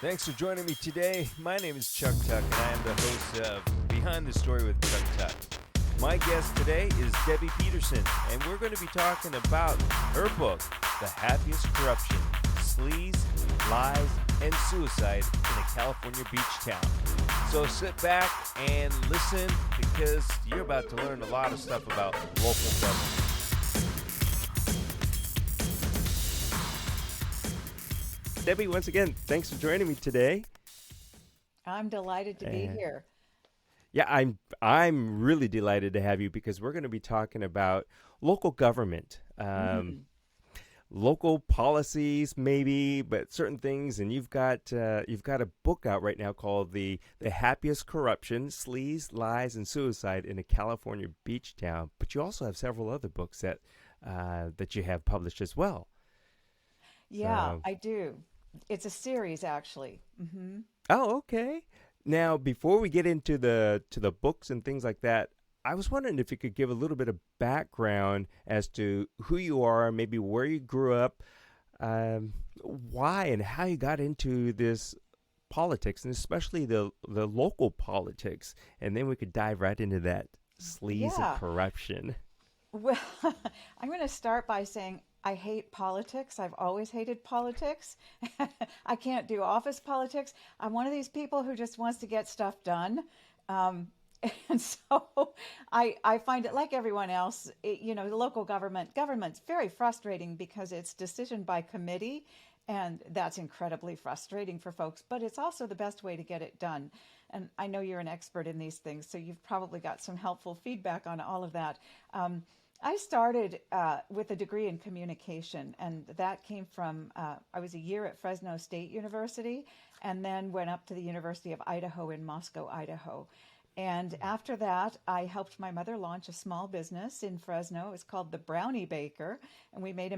Thanks for joining me today. My name is Chuck Tuck, and I am the host of Behind the Story with Chuck Tuck. My guest today is Debbie Peterson, and we're going to be talking about her book, The Happiest Corruption, Sleaze, Lies, and Suicide in a California beach town. So sit back and listen because you're about to learn a lot of stuff about local government. Debbie, once again, thanks for joining me today. I'm delighted to be And here. yeah, I'm really delighted to have you because we're going to be talking about local government, hmm local policies, maybe, but certain things. And you've got a book out right now called the Happiest Corruption: Sleaze, Lies, and Suicide in a California Beach Town. But you also have several other books that you have published as well. Yeah, So I do. It's a series, actually. oh, okay. Now, before we get into the books and things like that, I was wondering if you could give a little bit of background as to who you are, maybe where you grew up, why and how you got into this politics, and especially the local politics, and then we could dive right into that sleaze and Yeah. corruption. Well, I'm going to start by saying I hate politics. I've always hated politics. I can't do office politics. I'm one of these people who just wants to get stuff done. Um, and so I find it like everyone else, the local government's very frustrating because it's decision by committee, and that's incredibly frustrating for folks, but it's also the best way to get it done. And I know you're an expert in these things, so you've probably got some helpful feedback on all of that. I started with a degree in communication, and that came from I was a year at Fresno State University and then went up to the University of Idaho in Moscow, Idaho. And after that, I helped my mother launch a small business in Fresno. It was called the Brownie Baker, and we made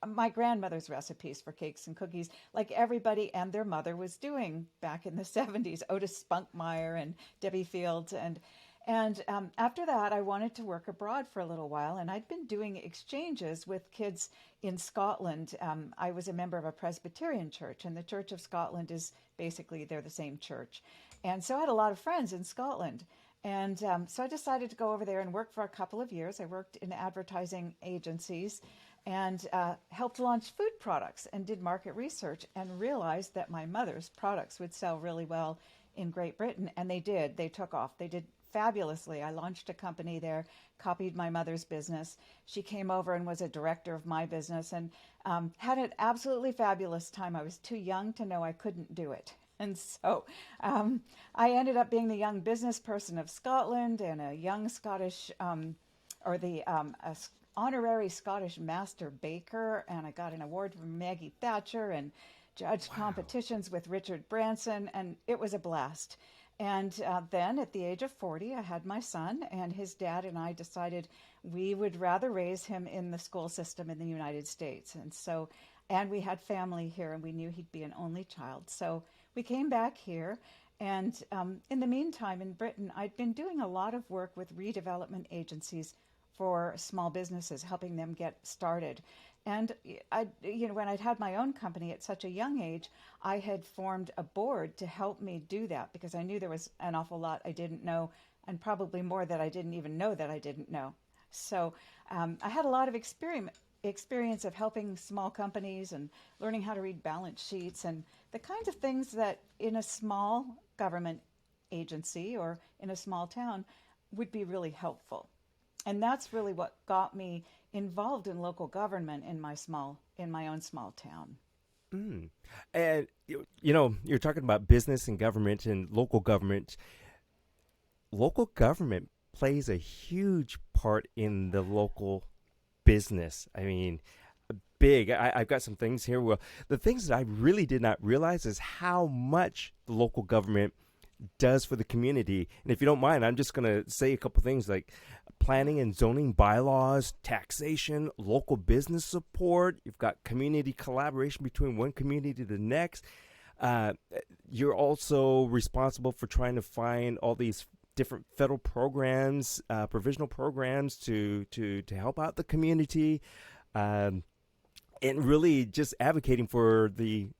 my grandmother's recipes for cakes and cookies, like everybody and their mother was doing back in the 70s. Otis Spunkmeyer and Debbie Fields, and after that, I wanted to work abroad for a little while, and I'd been doing exchanges with kids in Scotland. I was a member of a Presbyterian church, and the Church of Scotland is basically they're the same church. And so I had a lot of friends in Scotland. And so I decided to go over there and work for a couple of years. I worked in advertising agencies and helped launch food products and did market research and realized that my mother's products would sell really well in Great Britain. And they did. They took off. They did fabulously. I launched a company there, copied my mother's business. She came over and was a director of my business and had an absolutely fabulous time. I was too young to know I couldn't do it. And so I ended up being the young business person of Scotland and a young Scottish, or the honorary Scottish master baker. And I got an award from Maggie Thatcher and judged Wow. competitions with Richard Branson. And it was a blast. And then at the age of 40, I had my son, and his dad and I decided we would rather raise him in the school system in the United States. And we had family here, and we knew he'd be an only child. So we came back here. And in the meantime, in Britain, I'd been doing a lot of work with redevelopment agencies for small businesses, helping them get started. And when I'd had my own company at such a young age, I had formed a board to help me do that because I knew there was an awful lot I didn't know, and probably more that I didn't even know that I didn't know. So I had a lot of experience of helping small companies and learning how to read balance sheets and the kinds of things that in a small government agency or in a small town would be really helpful. And that's really what got me involved in local government in my own small town. Mm. And you're talking about business and government and local government. Local government plays a huge part in the local business. I mean, big. I've got some things here. Well, the things that I really did not realize is how much the local government does for the community. And if you don't mind, I'm just going to say a couple things like planning and zoning bylaws, taxation, local business support. You've got community collaboration between one community to the next. Uh, you're also responsible for trying to find all these different federal programs, provisional programs to help out the community. Um, and really just advocating for the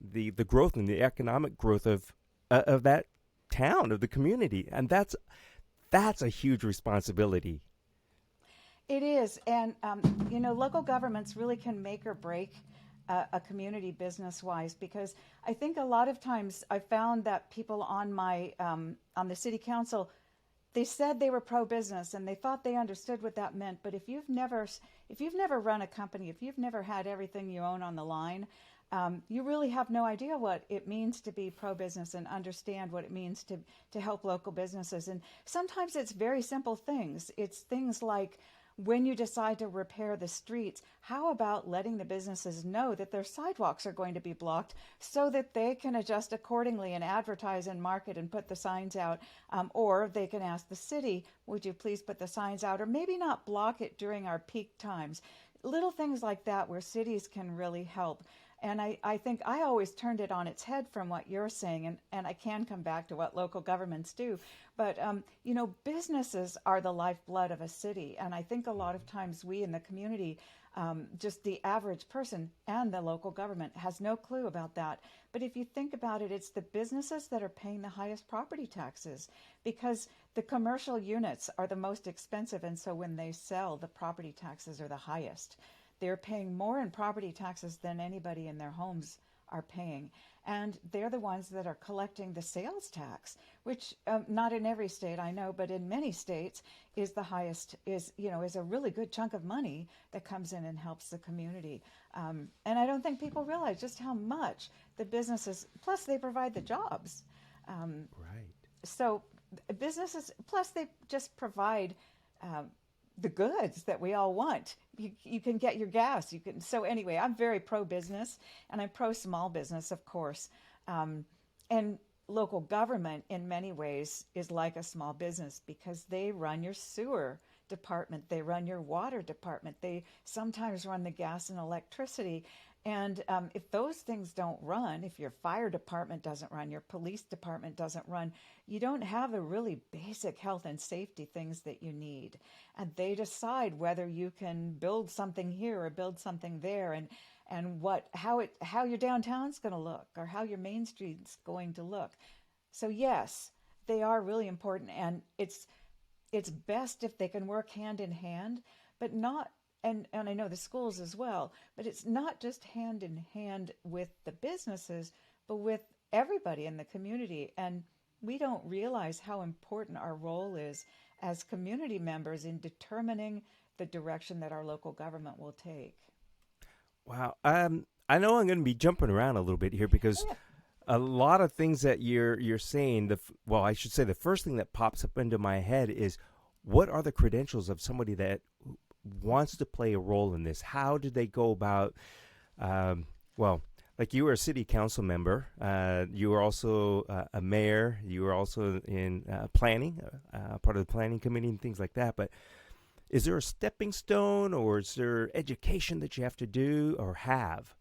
growth and the economic growth of that town, of the community, and that's a huge responsibility. It is, and local governments really can make or break a community business-wise because I think a lot of times I found that people on my on the city council, they said they were pro-business and they thought they understood what that meant. But if you've never run a company, if you've never had everything you own on the line, you really have no idea what it means to be pro-business and understand what it means to help local businesses. And sometimes it's very simple things. It's things like when you decide to repair the streets, how about letting the businesses know that their sidewalks are going to be blocked so that they can adjust accordingly and advertise and market and put the signs out? Or they can ask the city, would you please put the signs out? Or maybe not block it during our peak times. Little things like that where cities can really help. And I think I always turned it on its head from what you're saying, and I can come back to what local governments do. But, businesses are the lifeblood of a city. And I think a lot of times we in the community, just the average person and the local government has no clue about that. But if you think about it, it's the businesses that are paying the highest property taxes because the commercial units are the most expensive. And so when they sell, the property taxes are the highest. They're paying more in property taxes than anybody in their homes are paying. And they're the ones that are collecting the sales tax, which not in every state I know, but in many states is the highest, is a really good chunk of money that comes in and helps the community. And I don't think people realize just how much the businesses, plus they provide the jobs. Um, Right. so businesses, plus they just provide um, the goods that we all want. You can get your gas. You can. So anyway, I'm very pro business, and I'm pro small business, of course. Um, and local government, in many ways, is like a small business because they run your sewer department, they run your water department, they sometimes run the gas and electricity. And if those things don't run, if your fire department doesn't run, your police department doesn't run, you don't have the really basic health and safety things that you need. And they decide whether you can build something here or build something there, and how your downtown's going to look or how your main street's going to look. So yes, they are really important, and it's best if they can work hand in hand, but not, and I know the schools as well, but it's not just hand in hand with the businesses, but with everybody in the community. And we don't realize how important our role is as community members in determining the direction that our local government will take. Wow. I know I'm going to be jumping around a little bit here because Oh, yeah. a lot of things that you're saying. Well, I should say the first thing that pops up into my head is what are the credentials of somebody that wants to play a role in this? How do they go about? Um, well, like you were a city council member, you were also a mayor, you were also in planning, part of the planning committee and things like that. But is there a stepping stone, or is there education that you have to do or have?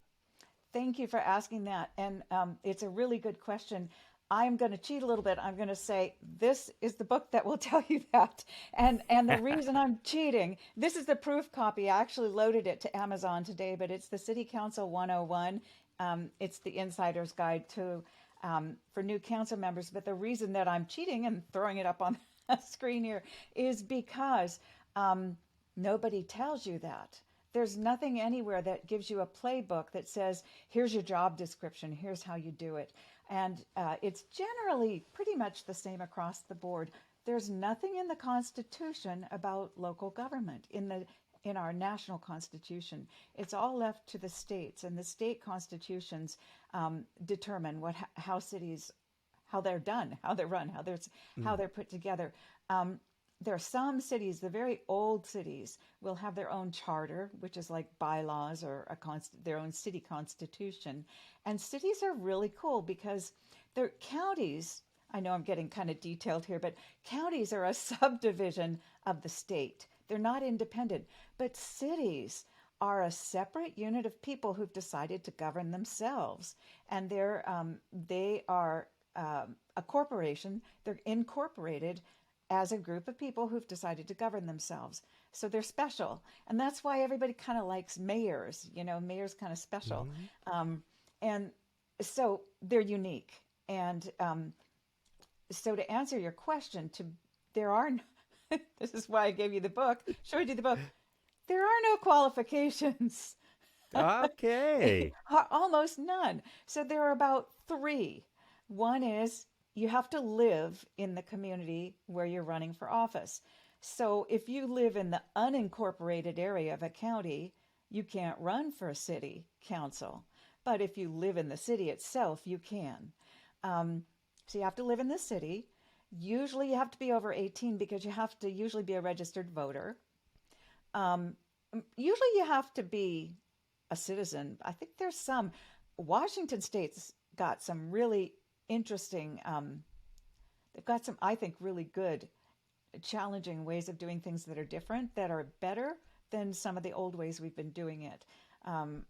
Thank you for asking that. And it's a really good question. I'm going to cheat a little bit. I'm going to say this is the book that will tell you that. And the reason I'm cheating, this is the proof copy. I actually loaded it to Amazon today, but it's the City Council 101. It's the Insider's Guide to for new council members. But the reason that I'm cheating and throwing it up on the screen here is because um, nobody tells you that. There's nothing anywhere that gives you a playbook that says, here's your job description, here's how you do it. And it's generally pretty much the same across the board. There's nothing in the Constitution about local government in our national constitution. It's all left to the states, and the state constitutions determine how cities, how they're done, how they're run, how Mm. they're put together. Um, there are some cities, the very old cities, will have their own charter, which is like bylaws or their own city constitution. And cities are really cool because they're counties. I know I'm getting kind of detailed here, but counties are a subdivision of the state. They're not independent, but cities are a separate unit of people who've decided to govern themselves, and they are a corporation. They're incorporated as a group of people who've decided to govern themselves. So they're special. And that's why everybody kind of likes mayors. Mayors kind of special. Hmm. And so they're unique. And so to answer your question, there are this is why I gave you the book, showed you the book. There are no qualifications. Okay. Almost none. So there are about three. One is you have to live in the community where you're running for office. So if you live in the unincorporated area of a county, you can't run for a city council. But if you live in the city itself, you can. So you have to live in the city. Usually you have to be over 18 because you have to usually be a registered voter. Um, Usually you have to be a citizen. I think there's some. Washington State's got some really interesting, they've got some, I think, really good, challenging ways of doing things that are different, that are better than some of the old ways we've been doing it.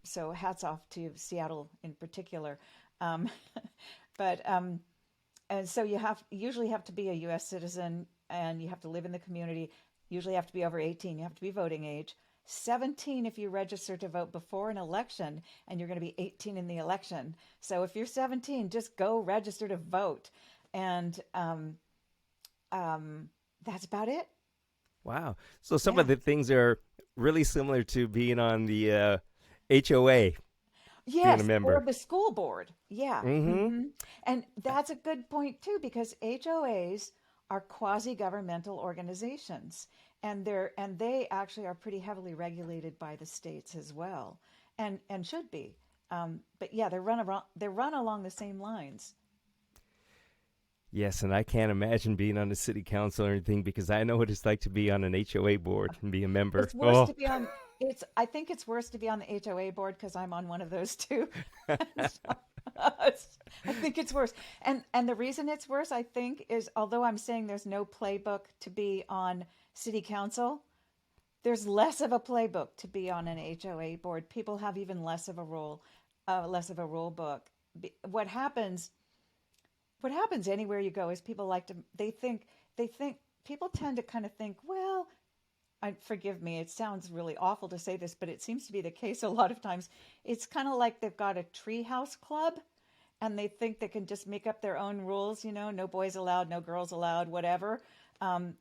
So hats off to Seattle in particular. Um, but and so you usually have to be a U.S. citizen, and you have to live in the community. Usually have to be over 18. You have to be voting age. 17 if you register to vote before an election, and you're going to be 18 in the election. So if you're 17, just go register to vote. And that's about it. Wow. So some of Yeah. the things are really similar to being on the HOA, being a Yes, or member. the school board. Yeah. Mm-hmm. And that's a good point too, because HOAs are quasi-governmental organizations, and they actually are pretty heavily regulated by the states as well, and should be. But yeah, they're run along the same lines. Yes, and I can't imagine being on the city council or anything because I know what it's like to be on an HOA board and be a member. It's worse Oh, to be on. It's. I think it's worse to be on the HOA board because I'm on one of those too. So, I think it's worse, and the reason it's worse, I think, is although I'm saying there's no playbook to be on city council, there's less of a playbook to be on an HOA board. People have even less of a rule book. What happens? What happens anywhere you go is people like to. They think people tend to kind of think, well, forgive me, it sounds really awful to say this, but it seems to be the case a lot of times. It's kind of like they've got a treehouse club, and they think they can just make up their own rules, no boys allowed, no girls allowed, whatever. And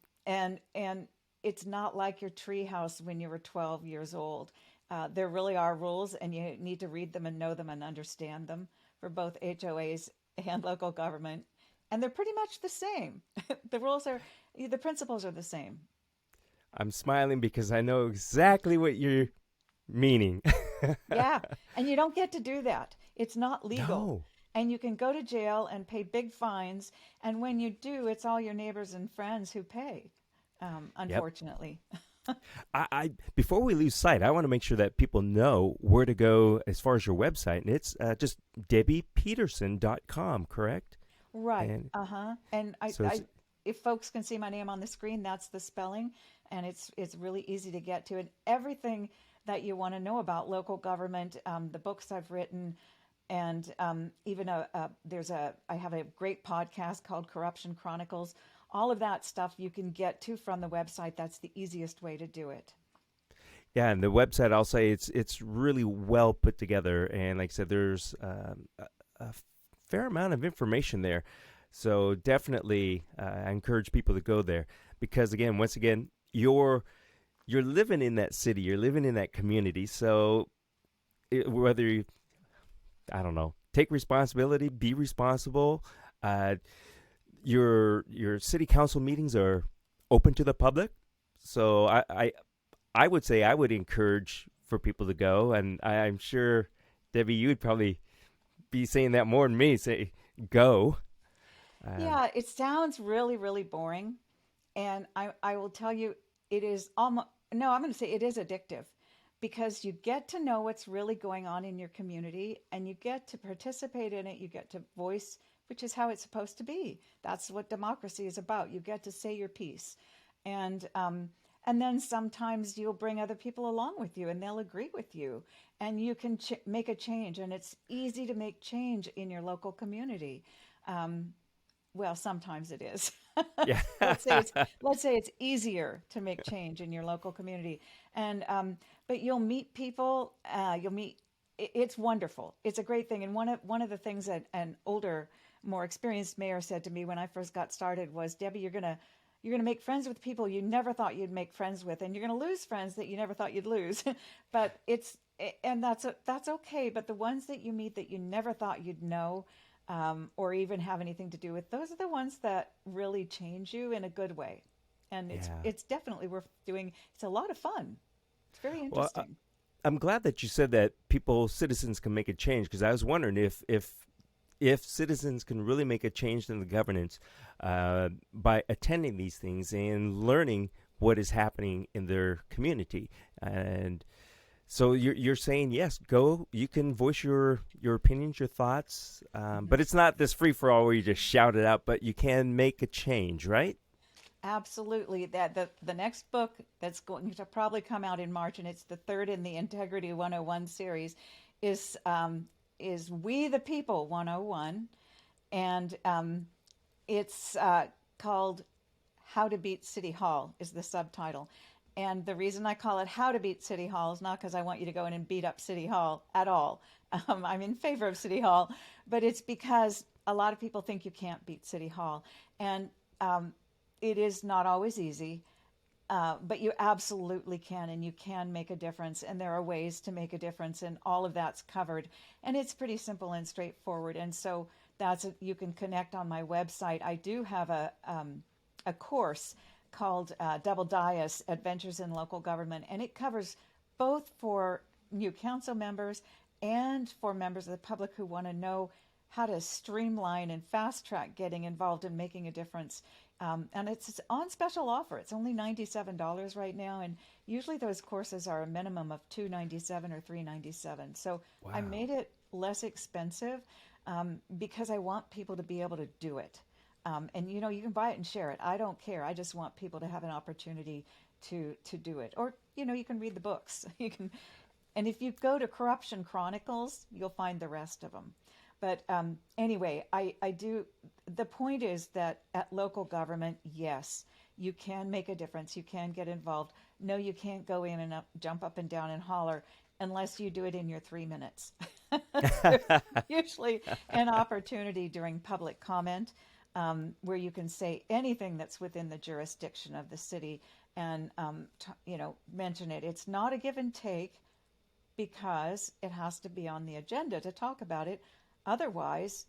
it's not like your treehouse when you were 12 years old. There really are rules, and you need to read them and know them and understand them for both HOAs and local government. And they're pretty much the same. The principles are the same. I'm smiling because I know exactly what you're meaning. Yeah. And you don't get to do that. It's not legal. No. And you can go to jail and pay big fines. And when you do, it's all your neighbors and friends who pay, Yep. unfortunately. I before we lose sight, I want to make sure that people know where to go as far as your website, and it's just debbiepeterson.com, correct? Right. And Uh-huh. And so it's if folks can see my name on the screen, that's the spelling, and it's really easy to get to. And everything that you want to know about local government, the books I've written, and even I have a great podcast called Corruption Chronicles. All of that stuff you can get to from the website. That's the easiest way to do it. yeah, and the website I'll say it's really well put together, and like I said, there's a fair amount of information there. So definitely, I encourage people to go there because again, once again, you're living in that city, you're living in that community. So whether you, I don't know, take responsibility, be responsible. Uh, your city council meetings are open to the public, so I would say I would encourage for people to go, and I'm sure Debbie, you would probably be saying that more than me. Say go. Um, Yeah, it sounds really, really boring. And I will tell you, it is almost, no, I'm going to say it is addictive because you get to know what's really going on in your community, and you get to participate in it. You get to voice, which is how it's supposed to be. That's what democracy is about. You get to say your piece. And, and then sometimes you'll bring other people along with you, and they'll agree with you, and you can make a change. And it's easy to make change in your local community. Um, well, sometimes it is. Yeah. let's say it's let's say it's easier to make change in your local community, and but you'll meet people. You'll meet. It's wonderful. It's a great thing. And one of the things that an older, more experienced mayor said to me when I first got started was, Debbie, you're gonna make friends with people you never thought you'd make friends with, and you're gonna lose friends that you never thought you'd lose. But and that's okay. But the ones that you meet that you never thought you'd know, or even have anything to do with, those are the ones that really change you in a good way. And Yeah. it's definitely worth doing. It's a lot of fun. It's very Well, interesting. I'm glad that you said that citizens can make a change, because I was wondering if citizens can really make a change in the governance by attending these things and learning what is happening in their community. And so you're saying yes, go. You can voice your opinions, your thoughts, Mhm. but it's not this free for all where you just shout it out. But you can make a change, right? Absolutely. That the next book that's going to probably come out in March, and it's the third in the Integrity 101 series, is We the People 101, and it's called How to Beat City Hall is the subtitle. And the reason I call it How to Beat City Hall is not because I want you to go in and beat up City Hall at all. I'm in favor of City Hall, but it's because a lot of people think you can't beat City Hall. And it is not always easy, but you absolutely can, and you can make a difference. And there are ways to make a difference, and all of that's covered. And it's pretty simple and straightforward. And so you can connect on my website. I do have a course called Double Dais Adventures in Local Government, and it covers both for new council members and for members of the public who want to know how to streamline and fast track getting involved in making a difference. And it's on special offer. It's only $97 right now, and usually those courses are a minimum of $297 or $397. So I Wow. made it less expensive because I want people to be able to do it. And you can buy it and share it. I don't care. I just want people to have an opportunity to do it. Or you can read the books. You can, and if you go to Corruption Chronicles, you'll find the rest of them. But anyway, I do. The point is that at local government, yes, you can make a difference. You can get involved. No, you can't go in and jump up and down and holler unless you do it in your 3 minutes. There's usually an opportunity during public comment where you can say anything that's within the jurisdiction of the city and mention it. It's not a give and take because it has to be on the agenda to talk about it. Otherwise,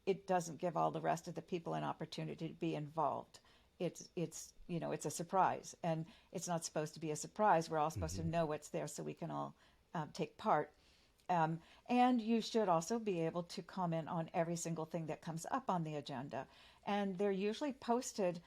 it doesn't give all the rest of the people an opportunity to be involved. It's a surprise, and it's not supposed to be a surprise. We're all supposed to Hmm. know what's there so we can all take part. And you should also be able to comment on every single thing that comes up on the agenda. And They're usually posted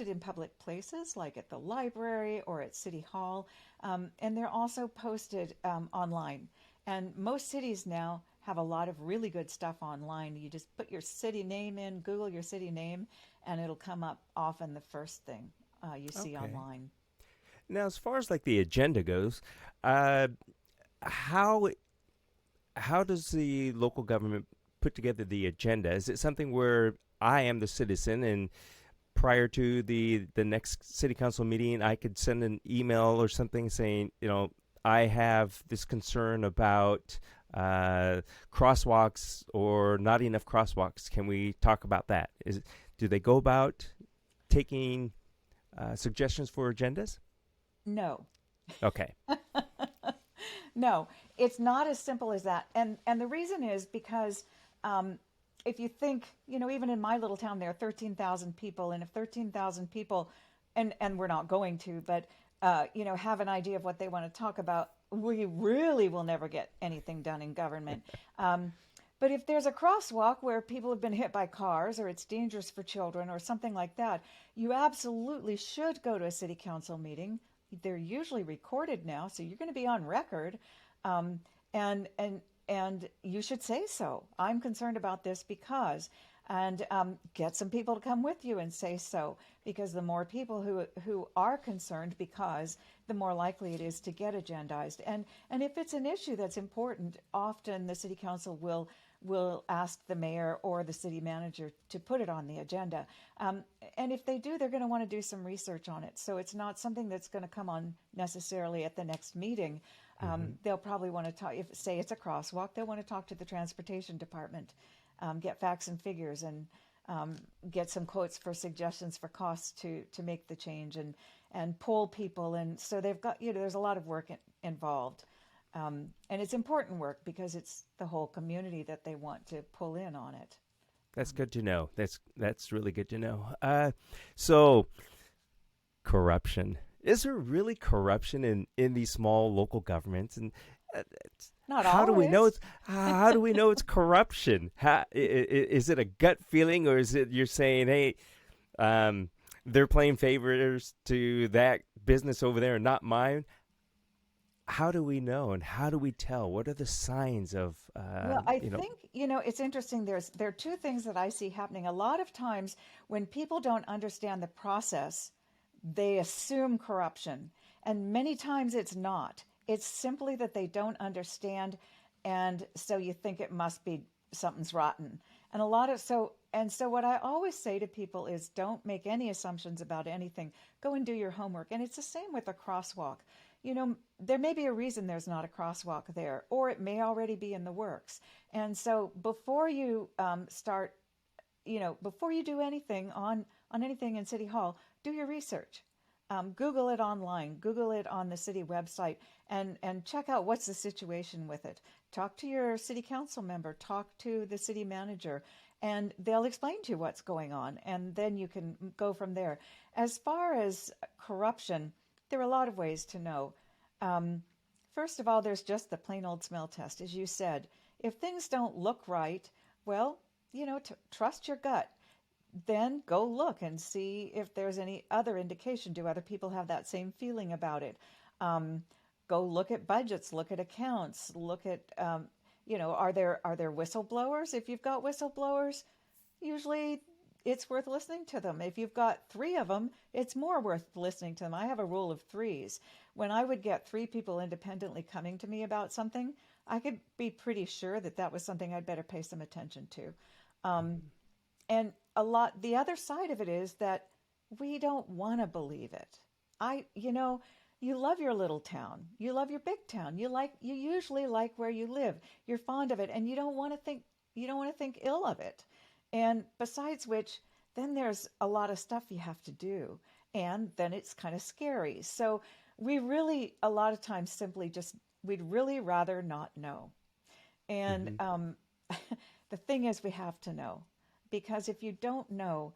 in public places, like at the library or at City Hall, and they're also posted online. And most cities now have a lot of really good stuff online. You just put your city name in, Google your city name, and it'll come up often the first thing you see Okay. online. Now, as far as like the agenda goes, uh, how how does the local government put together the agenda? Is it something where I am the citizen, and prior to the next city council meeting, I could send an email or something saying, I have this concern about uh, crosswalks or not enough crosswalks. Can we talk about that? Do they go about taking suggestions for agendas? No, Okay. no, it's not as simple as that. And the reason is because um, if you think, even in my little town, there are 13,000 people, and if 13,000 people, and we're not going to, but have an idea of what they want to talk about, we really will never get anything done in government. Um, but if there's a crosswalk where people have been hit by cars, or it's dangerous for children, or something like that, you absolutely should go to a city council meeting. They're usually recorded now, so you're going to be on record, um, and and and you should say so. I'm concerned about this because, and get some people to come with you and say so, because the more people who are concerned, because the more likely it is to get agendized. And if it's an issue that's important, often the city council will ask the mayor or the city manager to put it on the agenda. Um, and if they do, they're going to want to do some research on it. So it's not something that's going to come on necessarily at the next meeting. Mm-hmm. They'll probably want to talk, if say it's a crosswalk, they'll want to talk to the transportation department, get facts and figures, and get some quotes for suggestions for costs to make the change, and poll people. And so they've got, there's a lot of work involved. And it's important work because it's the whole community that they want to pull in on it. That's good to know. That's really good to know. So corruption. Is there really corruption in these small local governments? And Not how do we know always. it's how do we know it's corruption? Is it a gut feeling, or is it you're saying, hey, they're playing favors to that business over there and not mine? How do we know, and how do we tell? What are the signs of Well, I think, it's interesting. There are two things that I see happening. A lot of times when people don't understand the process, they assume corruption. And many times it's not. It's simply that they don't understand. And so you think it must be something's rotten. And so what I always say to people is don't make any assumptions about anything. Go and do your homework. And it's the same with a crosswalk. There may be a reason there's not a crosswalk there, or it may already be in the works. And so before you before you do anything on anything in City Hall, do your research. Google it online, Google it on the city website, and check out what's the situation with it. Talk to your city council member, talk to the city manager, and they'll explain to you what's going on, and then you can go from there. As far as corruption, there are a lot of ways to know. First of all, there's just the plain old smell test, as you said. If things don't look right, well, trust your gut. Then go look and see if there's any other indication. Do other people have that same feeling about it? Go look at budgets, look at accounts, look at, are there whistleblowers? If you've got whistleblowers, usually it's worth listening to them. If you've got three of them, it's more worth listening to them. I have a rule of threes. When I would get three people independently coming to me about something, I could be pretty sure that that was something I'd better pay some attention to. And the other side of it is that we don't want to believe it. You love your little town. You love your big town. You usually like where you live. You're fond of it, and you don't want to think ill of it. And besides which, then there's a lot of stuff you have to do, and then it's kind of scary. So we really, a lot of times, we'd really rather not know. And Mm-hmm. the thing is, we have to know, because if you don't know,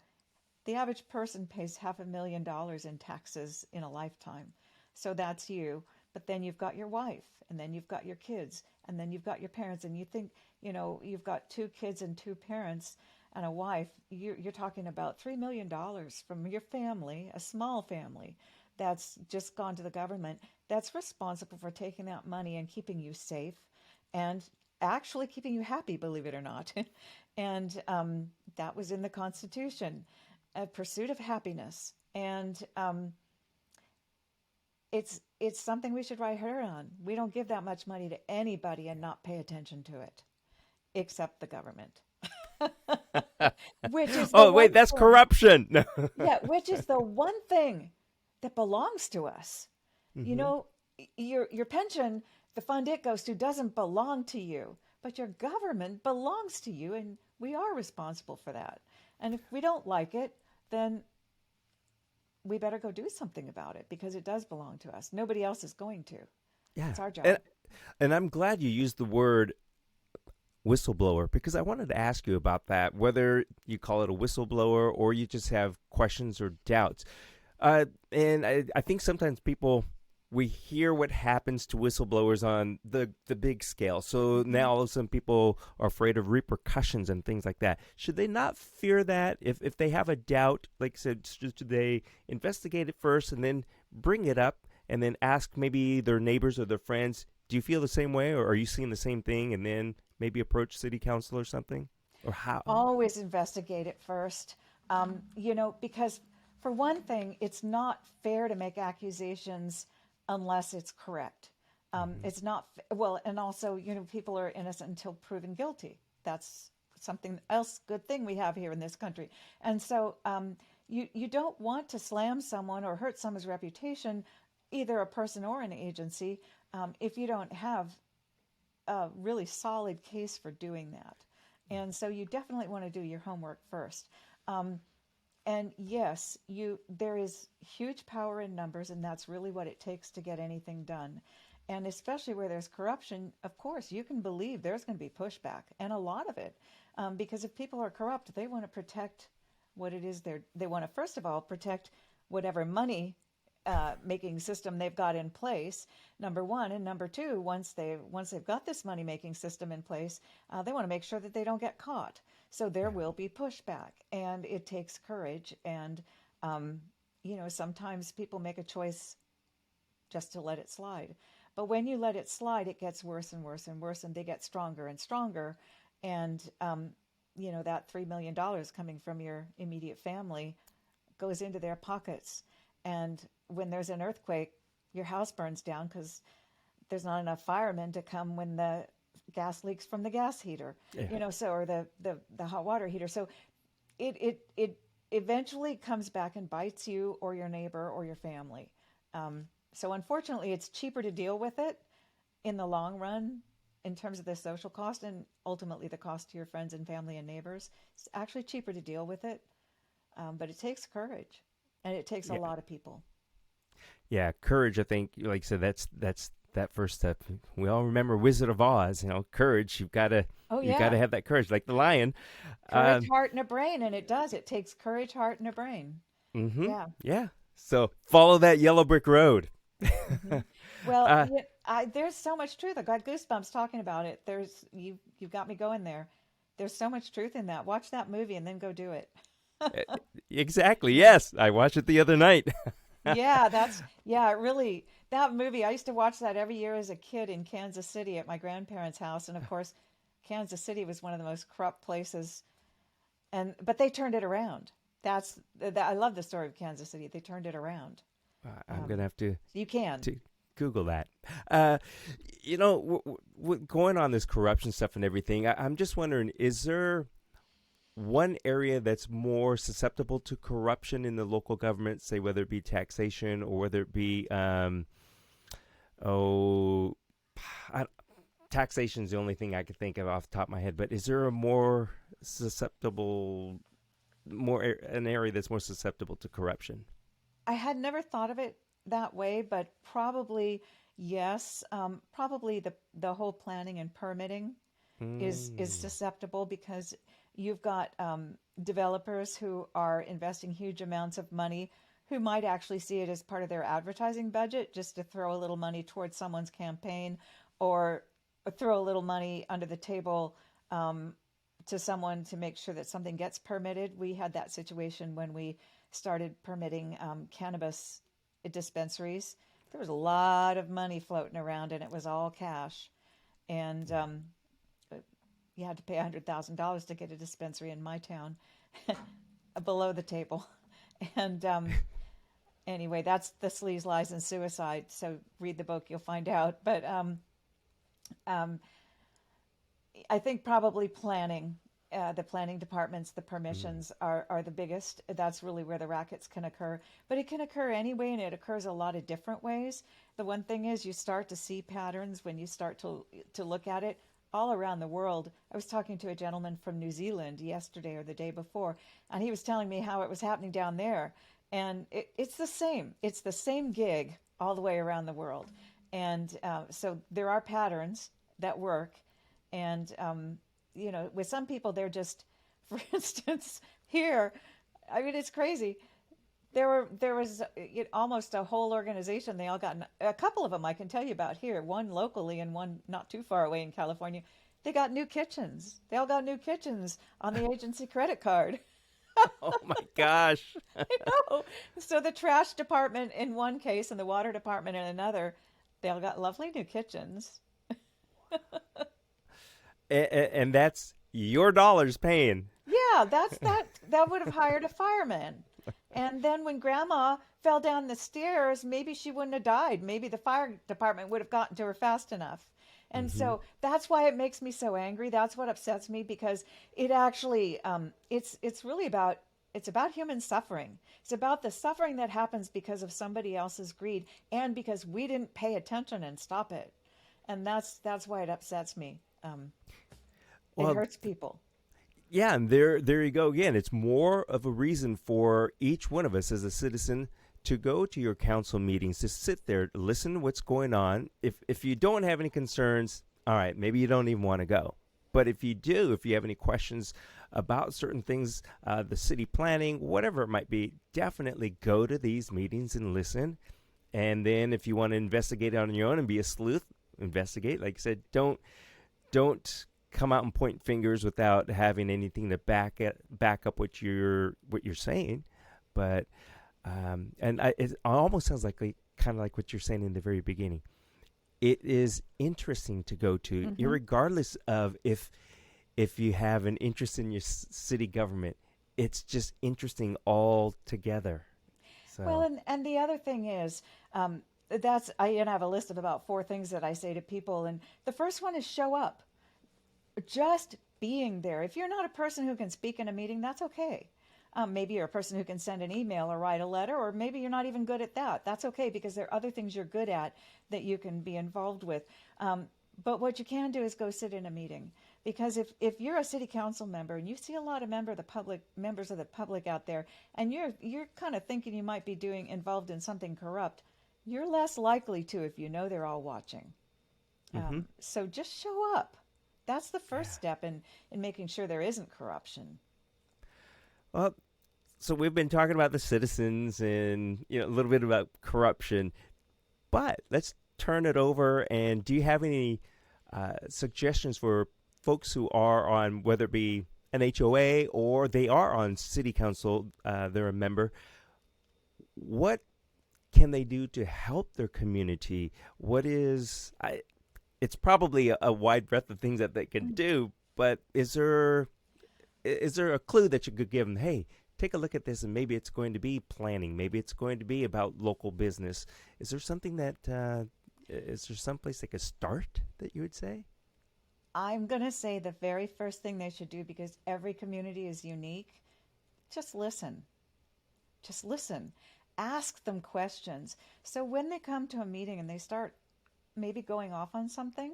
the average person pays $500,000 in taxes in a lifetime. So that's you. But then you've got your wife, and then you've got your kids, and then you've got your parents, and you think, you've got two kids and two parents and a wife. You're talking about $3 million from your family, a small family, that's just gone to the government, that's responsible for taking that money and keeping you safe and actually keeping you happy, believe it or not. And that was in the Constitution, a pursuit of happiness. And it's something we should write her on. We don't give that much money to anybody and not pay attention to it, except the government. Which is the Oh one wait, that's thing, corruption. yeah, which is the one thing that belongs to us. You Mm-hmm. know, your pension, the fund it goes to, doesn't belong to you, but your government belongs to you, and we are responsible for that. And if we don't like it, then we better go do something about it because it does belong to us. Nobody else is going to. Yeah, It's our and job. and I'm glad you used the word whistleblower, because I wanted to ask you about that, whether you call it a whistleblower or you just have questions or doubts. And I think sometimes we hear what happens to whistleblowers on the big scale. So Hmm. now all of a sudden people are afraid of repercussions and things like that. Should they not fear that? If they have a doubt, like I said, should they investigate it first and then bring it up and then ask maybe their neighbors or their friends, do you feel the same way, or are you seeing the same thing, and then maybe approach city council or something? Or how? Always investigate it first. Because for one thing, it's not fair to make accusations unless it's correct. Mm-hmm. It's not, well, and also, people are innocent until proven guilty. That's something else good thing we have here in this country. And so you don't want to slam someone or hurt someone's reputation, either a person or an agency, if you don't have a really solid case for doing that. And so you definitely want to do your homework first. Um, and yes, there is huge power in numbers, and that's really what it takes to get anything done. And especially where there's corruption, of course, you can believe there's going to be pushback, and a lot of it, because if people are corrupt, they want to protect what it is they want to first of all protect whatever money making system they've got in place. Number one, and number two, once they've got this money making system in place, they want to make sure that they don't get caught. So there will be pushback, and it takes courage. And sometimes people make a choice just to let it slide. But when you let it slide, it gets worse and worse and worse, and they get stronger and stronger. And that $3 million coming from your immediate family goes into their pockets. And when there's an earthquake, your house burns down because there's not enough firemen to come when the gas leaks from the gas heater, Yeah. or the hot water heater. So it eventually comes back and bites you or your neighbor or your family. So unfortunately, it's cheaper to deal with it in the long run in terms of the social cost and ultimately the cost to your friends and family and neighbors. It's actually cheaper to deal with it, but it takes courage, and it takes a Yeah. lot of people. Yeah, courage. I think, like I said, that's that first step. We all remember Wizard of Oz. Courage. Oh You got yeah, to have that courage, like the lion. courage, Um, heart, and a brain, and it does. It takes courage, heart, and a brain. mm-hmm. Yeah. Yeah. So follow that yellow brick road. hmm Well, uh, there's so much truth. I got goosebumps talking about it. You've got me going there. There's so much truth in that. Watch that movie and then go do it. exactly. Yes, I watched it the other night. Yeah, it really, that movie, I used to watch that every year as a kid in Kansas City at my grandparents' house. And of course, Kansas City was one of the most corrupt places. But they turned it around. I love the story of Kansas City. They turned it around. I'm Um, gonna have so you can. to Google that. Uh, going on this corruption stuff and everything, I'm just wondering: is there one area that's more susceptible to corruption in the local government, say whether it be taxation or whether it be oh, I, taxation is the only thing I could think of off the top of my head. But is there a more susceptible, an area that's more susceptible to corruption? I had never thought of it that way, but probably yes. Probably the whole planning and permitting is Mm. susceptible because you've got developers who are investing huge amounts of money who might actually see it as part of their advertising budget just to throw a little money towards someone's campaign or throw a little money under the table to someone to make sure that something gets permitted. We had that situation when we started permitting cannabis dispensaries. There was a lot of money floating around and it was all cash. And you had to pay $100,000 to get a dispensary in my town below the table. And anyway, that's the Sleaze, Lies, and Suicide. So read the book, you'll find out. But um, I think probably planning, the planning departments, the Mm. permissions are the biggest. That's really where the rackets can occur. But it can occur anyway, and it occurs a lot of different ways. The one thing is you start to see patterns when you start to look at it all around the world. I was talking to a gentleman from New Zealand yesterday or the day before, and he was telling me how it was happening down there. And it's the same. It's the same gig all the way around the world. And so there are patterns that work. And with some people, they're just, for instance, here, I mean, it's crazy. There was almost a whole organization. They all got a couple of them I can tell you about here. One locally and one not too far away in California. They got new kitchens. They all got new kitchens on the agency credit card. Oh my gosh. I know. So the trash department in one case and the water department in another, they all got lovely new kitchens. And that's your dollars paying. Yeah, that would have hired a fireman. And then when grandma fell down the stairs, maybe she wouldn't have died. Maybe the fire department would have gotten to her fast enough. And Mm-hmm. so that's why it makes me so angry. That's what upsets me because it actually it's really about it's about human suffering. It's about the suffering that happens because of somebody else's greed and because we didn't pay attention and stop it. And that's why it upsets me. It Well, hurts people. yeah, and there you go again. It's more of a reason for each one of us as a citizen to go to your council meetings, to sit there, listen to what's going on. If you don't have any concerns, all right, maybe you don't even want to go. But if you do, if you have any questions about certain things, the city planning, whatever it might be, definitely go to these meetings and listen. And then if you want to investigate on your own and be a sleuth, investigate. Like I said, don't come out and point fingers without having anything to back up what you're saying. But and it almost sounds like kind of like what you're saying in the very beginning. It is interesting to go to, Hmm. regardless of if you have an interest in your city government. It's just interesting altogether. Well, So. and the other thing is, have a list of about four things that I say to people, and the first one is show up. Just being there. If you're not a person who can speak in a meeting, that's okay. Maybe you're a person who can send an email or write a letter, or maybe you're not even good at that. That's okay because there are other things you're good at that you can be involved with. But what you can do is go sit in a meeting because if you're a city council member and you see a lot of members of the public out there, and you're kind of thinking you might be doing involved in something corrupt, you're less likely to if you know they're all watching. Mm-hmm. So just show up. That's the first Yeah. step in making sure there isn't corruption. Well, so we've been talking about the citizens and a little bit about corruption, but let's turn it over. And do you have any suggestions for folks who are on, whether it be an HOA or they are on city council, they're a member? What can they do to help their community? What is I? It's probably a wide breadth of things that they can do, but is there a clue that you could give them? Hey, take a look at this, and maybe it's going to be planning. Maybe it's going to be about local business. Is there something that is there someplace they could start that you would say? I'm going to say the very first thing they should do, because every community is unique, just listen. Just listen. Ask them questions. So when they come to a meeting and they start maybe going off on something,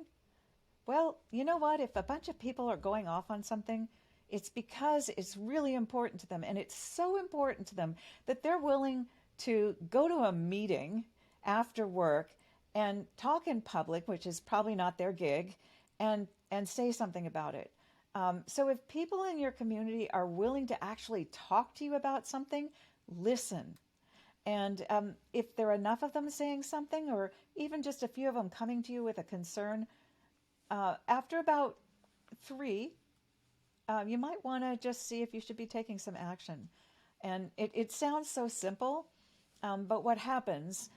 well, you know what? If a bunch of people are going off on something, it's because it's really important to them. And it's so important to them that they're willing to go to a meeting after work and talk in public, which is probably not their gig, and say something about it. So if people in your community are willing to actually talk to you about something, listen. And if there are enough of them saying something, or even just a few of them coming to you with a concern, after about three, you might want to just see if you should be taking some action. And it sounds so simple, but what happens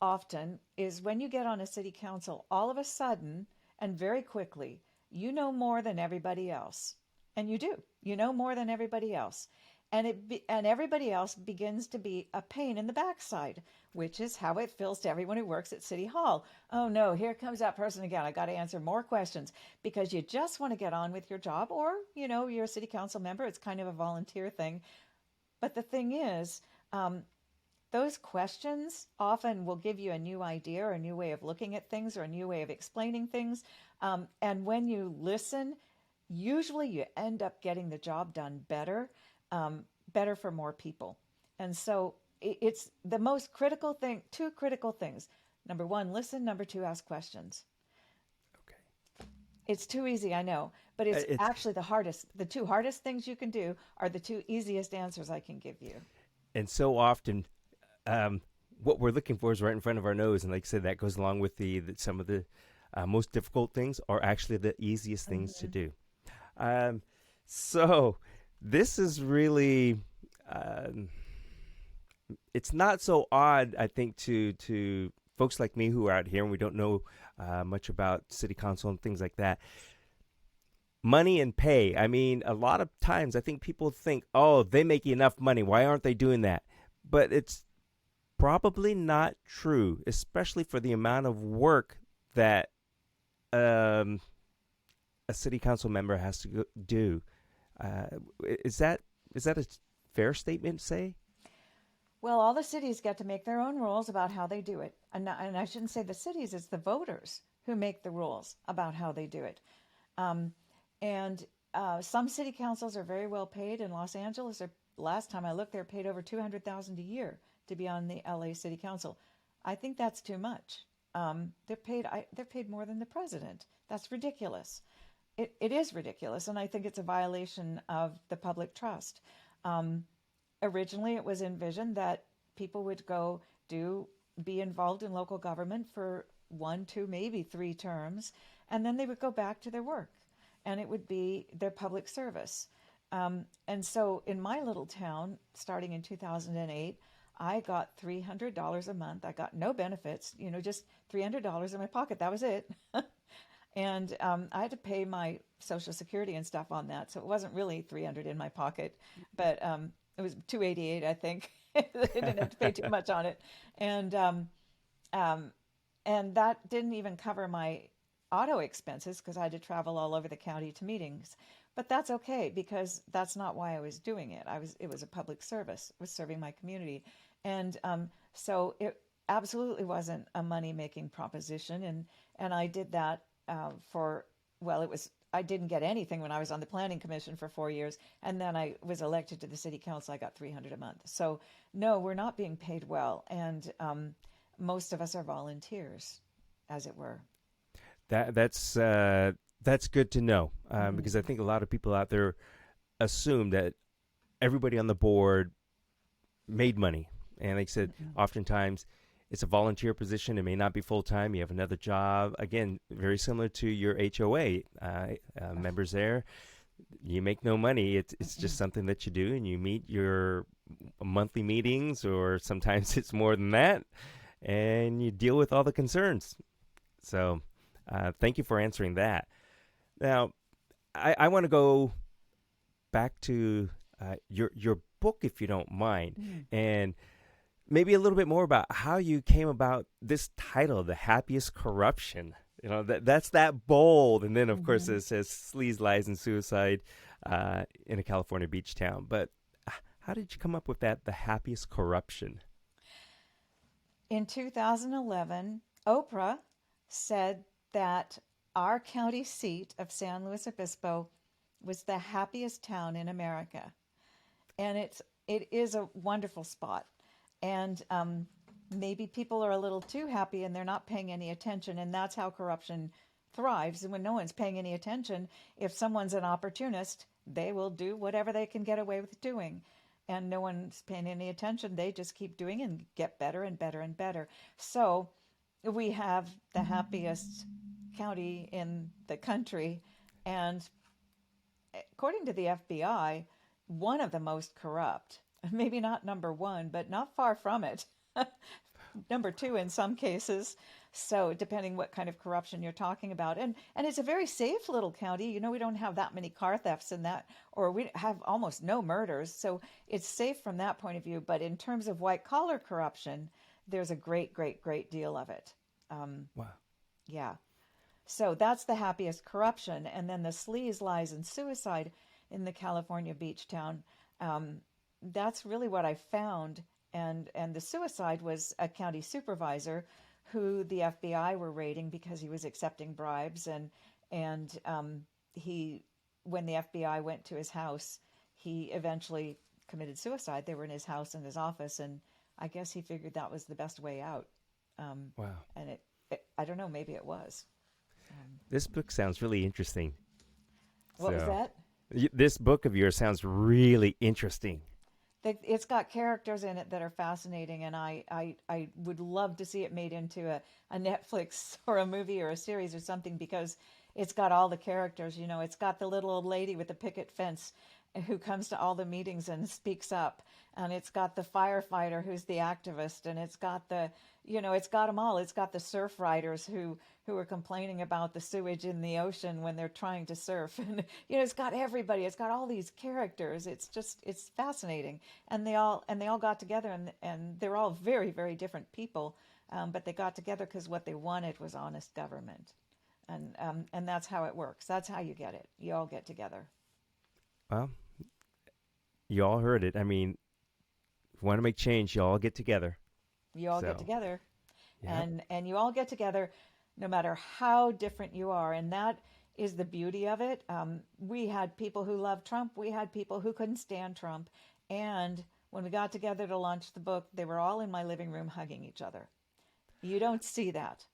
often is when you get on a city council, all of a sudden and very quickly, you know more than everybody else. And you do. You know more than everybody else. And everybody else begins to be a pain in the backside, which is how it feels to everyone who works at City Hall. Oh no, here comes that person again. I got to answer more questions because you just want to get on with your job, or you're a city council member. It's kind of a volunteer thing. But the thing is, those questions often will give you a new idea or a new way of looking at things or a new way of explaining things. And when you listen, usually you end up getting the job done better, better for more people. And so it's the most critical thing, two critical things. Number one, listen. Number two, ask questions. Okay. It's too easy, I know, but it's It's actually the hardest. The two hardest things you can do are the two easiest answers I can give you. and so often, um, what we're looking for is right in front of our nose, and like I said, that goes along with some of the most difficult things are actually the easiest things to Mm-hmm. do. Um, so this is really um, it's not so odd, I think, to folks like me who are out here and we don't know much about city council and things like that. Money and pay. I mean, a lot of times I think people think, oh, they make enough money. Why aren't they doing that? But it's probably not true, especially for the amount of work that um, a city council member has to do. Uh, is that a fair statement to say? Well, all the cities get to make their own rules about how they do it. And I shouldn't say the cities, it's the voters who make the rules about how they do it. Um, and some city councils are very well paid. In Los Angeles, last time I looked, they're paid over 200,000 a year to be on the LA City Council. I think that's too much. They're paid more than the president. That's ridiculous. It is ridiculous, and I think it's a violation of the public trust. Um, Originally, it was envisioned that people would go do be involved in local government for one, two, maybe three terms, and then they would go back to their work, and it would be their public service. And so, in my little town, starting in 2008, I got $300 a month. I got no benefits, just $300 in my pocket. That was it. And I had to pay my Social Security and stuff on that, so it wasn't really 300 in my pocket, but it was 288, I think. I didn't have to pay too much on it, and um, and that didn't even cover my auto expenses because I had to travel all over the county to meetings. But that's okay because that's not why I was doing it. It was a public service. It was serving my community, and so it absolutely wasn't a money making proposition. And I did that for well, it was I didn't get anything when I was on the planning commission for 4 years, and then I was elected to the city council. I got 300 a month. So no, we're not being paid well, and most of us are volunteers, as it were. That's good to know because I Mm-hmm. think a lot of people out there assume that everybody on the board made money, and like I said, Mm-mm. oftentimes it's a volunteer position. It may not be full time. You have another job. Again, very similar to your HOA Ugh, members there. You make no money. It's just mm-mm. something that you do, and you meet your monthly meetings, or sometimes it's more than that, and you deal with all the concerns. So, thank you for answering that. Now, I want to go back to your book, if you don't mind, Mm. and maybe a little bit more about how you came about this title, "The Happiest Corruption." That's that bold, and then of course Mm-hmm. it says "Sleaze, Lies, and Suicide" in a California beach town. But how did you come up with that, "The Happiest Corruption"? In 2011, Oprah said that our county seat of San Luis Obispo was the happiest town in America, and it is a wonderful spot. And maybe people are a little too happy and they're not paying any attention, and that's how corruption thrives. And when no one's paying any attention, if someone's an opportunist, they will do whatever they can get away with doing. And no one's paying any attention. They just keep doing and get better and better and better. So we have the happiest county in the country. And according to the FBI, one of the most corrupt. Maybe not number one, but not far from it. Number two in some cases. So depending what kind of corruption you're talking about, and it's a very safe little county. We don't have that many car thefts in that, or we have almost no murders. So it's safe from that point of view. But in terms of white collar corruption, there's a great, great, great deal of it. Um, Wow. yeah. So that's the happiest corruption. And then the sleaze, lies, and suicide in the California beach town. Um, that's really what I found. And the suicide was a county supervisor who the FBI were raiding because he was accepting bribes. And he, when the FBI went to his house, he eventually committed suicide. They were in his house and his office, and I guess he figured that was the best way out. Um, Wow. and I don't know, maybe it was. Um, This book sounds really interesting. what was So, that? this book of yours sounds really interesting. It's got characters in it that are fascinating, and I would love to see it made into a Netflix or a movie or a series or something because it's got all the characters. It's got the little old lady with the picket fence who comes to all the meetings and speaks up, and it's got the firefighter who's the activist, and it's got them all. It's got the surf riders who are complaining about the sewage in the ocean when they're trying to surf, and it's got everybody. It's got all these characters. It's fascinating, and they all got together, and they're all very, very different people, but they got together because what they wanted was honest government. And that's how it works. That's how you get it. You all get together. Well, you all heard it. I mean, if you want to make change, you all get together. You all get So, together, yep. and you all get together, no matter how different you are, and that is the beauty of it. We had people who loved Trump. We had people who couldn't stand Trump, and when we got together to launch the book, they were all in my living room hugging each other. You don't see that. Yeah.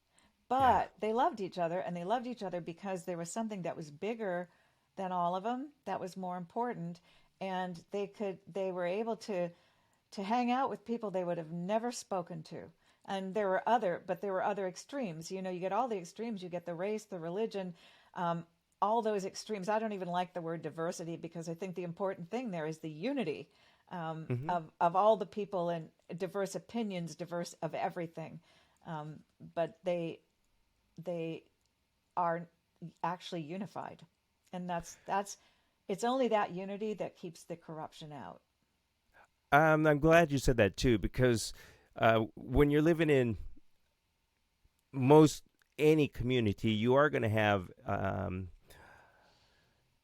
But they loved each other, and they loved each other because there was something that was bigger than all of them, that was more important, and they were able to hang out with people they would have never spoken to. And there were other extremes. You know, you get all the extremes. You get the race, the religion, um, all those extremes. I don't even like the word diversity because I think the important thing there is the unity Hmm. of all the people and diverse opinions, diverse of everything. Um, but they are actually unified, and that's it's only that unity that keeps the corruption out. I'm glad you said that too, because when you're living in most any community, you are going to have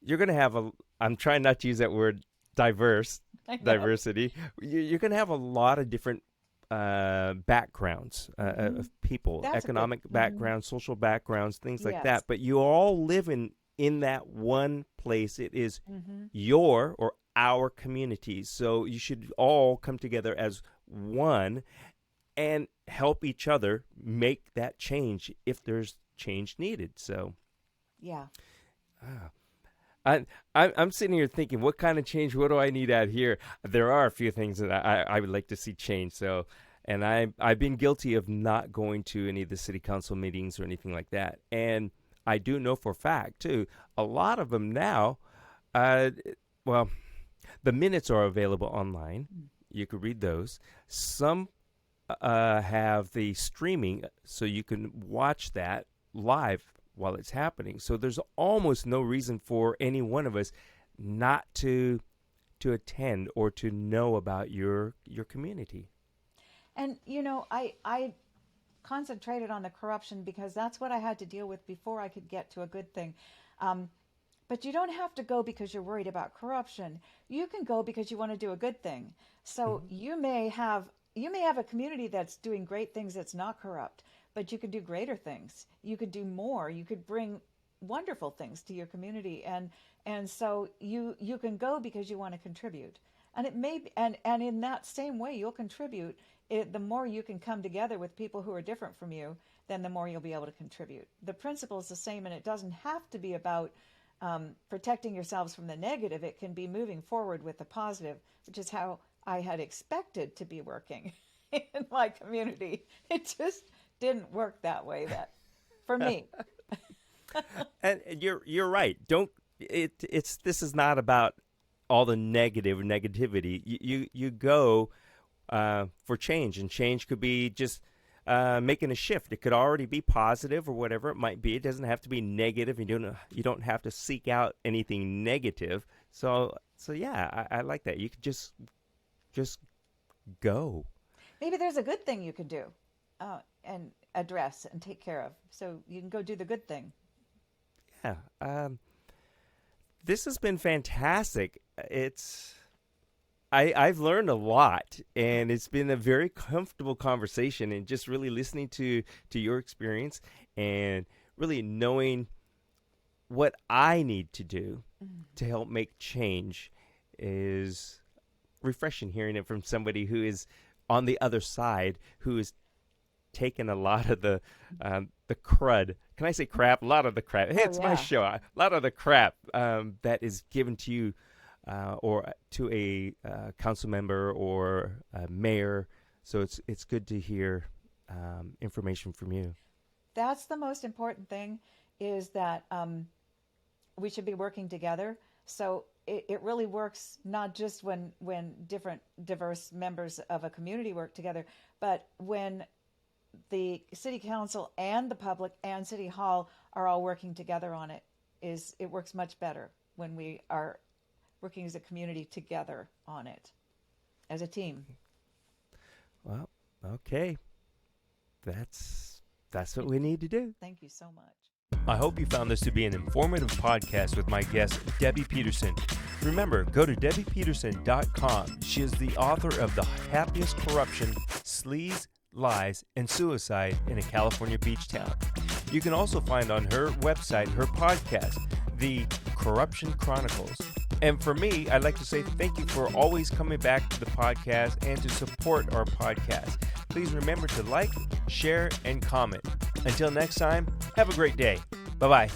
you're going to have a. I'm trying not to use that word diverse I know. diversity. You're going to have a lot of different backgrounds Hmm. of people, That's a good. economic Hmm. backgrounds, social backgrounds, things like that. Yes. But you all live in that one place. It is Hmm. your or our communities. So you should all come together as one and help each other make that change if there's change needed. So Yeah. uh, I'm sitting here thinking, what kind of change? What do I need out here? There are a few things that I would like to see change. So, and I've been guilty of not going to any of the city council meetings or anything like that. And I do know for a fact too, a lot of them now. Uh, well, the minutes are available online. You could read those. Some have the streaming, so you can watch that live while it's happening. So there's almost no reason for any one of us not to attend or to know about your community. And you know, I concentrated on the corruption because that's what I had to deal with before I could get to a good thing. Um, but you don't have to go because you're worried about corruption. You can go because you want to do a good thing. So Mm-hmm. you may have a community that's doing great things that's not corrupt, but you could do greater things. You could do more. You could bring wonderful things to your community, and so you can go because you want to contribute. And it may be, and in that same way you'll contribute. The more you can come together with people who are different from you, then the more you'll be able to contribute. The principle is the same, and it doesn't have to be about protecting yourselves from the negative. It can be moving forward with the positive, which is how I had expected to be working in my community. It just didn't work that way, that for me. And you're right. Don't it's this is not about all the negativity. You go for change, and change could be just making a shift. It could already be positive or whatever it might be. It doesn't have to be negative. You don't have to seek out anything negative. So yeah, I like that. You could just go. Maybe there's a good thing you can do and address and take care of. So you can go do the good thing. Yeah. This has been fantastic. I've learned a lot, and it's been a very comfortable conversation, and just really listening to your experience and really knowing what I need to do to help make change is refreshing. Hearing it from somebody who is on the other side, who is taken a lot of the crud. Can I say crap? A lot of the crap. Hey, Oh, it's my yeah. show. A lot of the crap that is given to you or to a council member or a mayor. So it's good to hear information from you. That's the most important thing is that we should be working together. So it really works not just when different diverse members of a community work together, but when the city council and the public and city hall are all working together on it. Is it works much better when we are working as a community together on it as a team. Well, okay, that's what we need to do. Thank you so much. I hope you found this to be an informative podcast with my guest, Debbie Peterson. Remember, go to debbiepeterson.com. She is the author of The Happiest Corruption, Sleaze, Lies, and Suicide in a California Beach Town. You can also find on her website her podcast, The Corruption Chronicles. And for me, I'd like to say thank you for always coming back to the podcast and to support our podcast. Please remember to like, share, and comment. Until next time, have a great day. Bye-bye.